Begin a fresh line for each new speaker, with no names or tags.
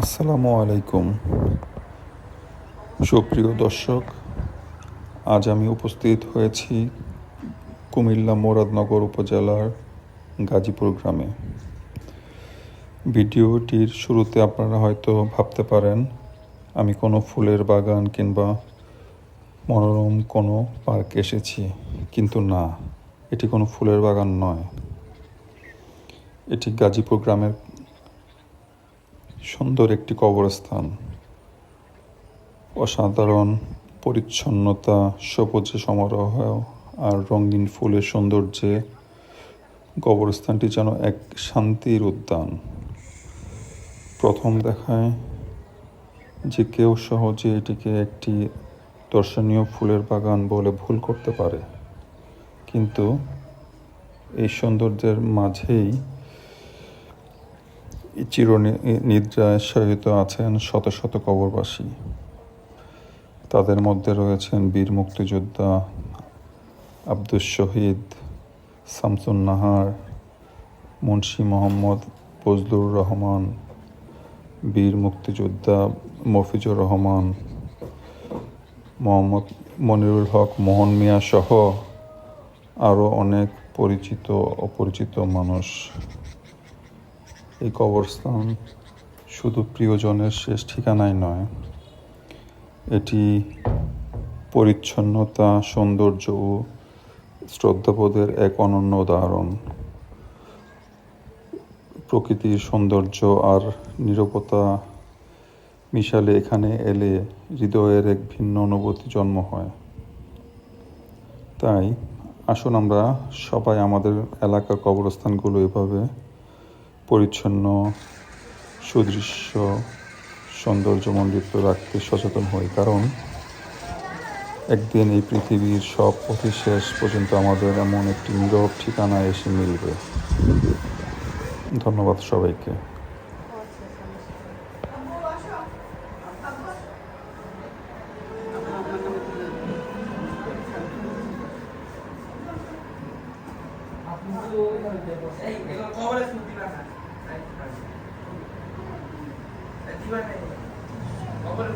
আসসালামু আলাইকুম। সুপ্রিয় দর্শক, আজ আমি উপস্থিত হয়েছি কুমিল্লা মুরাদনগর উপজেলার গাজীপুর গ্রামে। ভিডিওটির শুরুতে আপনারা হয়তো ভাবতে পারেন আমি কোনো ফুলের বাগান কিংবা মনোরম কোনো পার্কে এসেছি, কিন্তু না, এটি কোনো ফুলের বাগান নয়। এটি গাজীপুর গ্রামের সুন্দর একটি কবরস্থান। অসাধারণ পরিচ্ছন্নতা, সবুজে সমারোহ আর রঙিন ফুলের সৌন্দর্যে কবরস্থানটি যেন এক শান্তির উদ্যান। প্রথম দেখায় যে কেউ সহজে এটিকে একটি দর্শনীয় ফুলের বাগান বলে ভুল করতে পারে, কিন্তু এই সৌন্দর্যের মাঝেই চিরনিদ্রায় শায়িত আছেন শত শত কবরবাসী। তাদের মধ্যে রয়েছেন বীর মুক্তিযোদ্ধা আব্দুস শহীদ, শামসুন নাহার, মুন্সি মোহাম্মদ ফজলুর রহমান, বীর মুক্তিযোদ্ধা মফিজুর রহমান, মোহাম্মদ মনিরুল হক মোহন মিয়া সহ আরও অনেক পরিচিত অপরিচিত মানুষ। এই কবরস্থান শুধু প্রিয়জনের শেষ ঠিকানাই নয়, এটি পরিচ্ছন্নতা, সৌন্দর্য ও শ্রদ্ধাবোধের এক অনন্য উদাহরণ। প্রকৃতির সৌন্দর্য আর নীরবতা মিশালে এখানে এলে হৃদয়ের এক ভিন্ন অনুভূতি জন্ম হয়। তাই আসুন আমরা সবাই আমাদের এলাকার কবরস্থানগুলো এভাবে পরিচ্ছন্ন, সুদৃশ্য, সৌন্দর্যমণ্ডিত রাখতে সচেতন হই, কারণ একদিন এই পৃথিবীর সব পথে শেষ পর্যন্ত আমাদের এমন একটি নীরব ঠিকানায় এসে মিলবে। ধন্যবাদ সবাইকে।
খবরে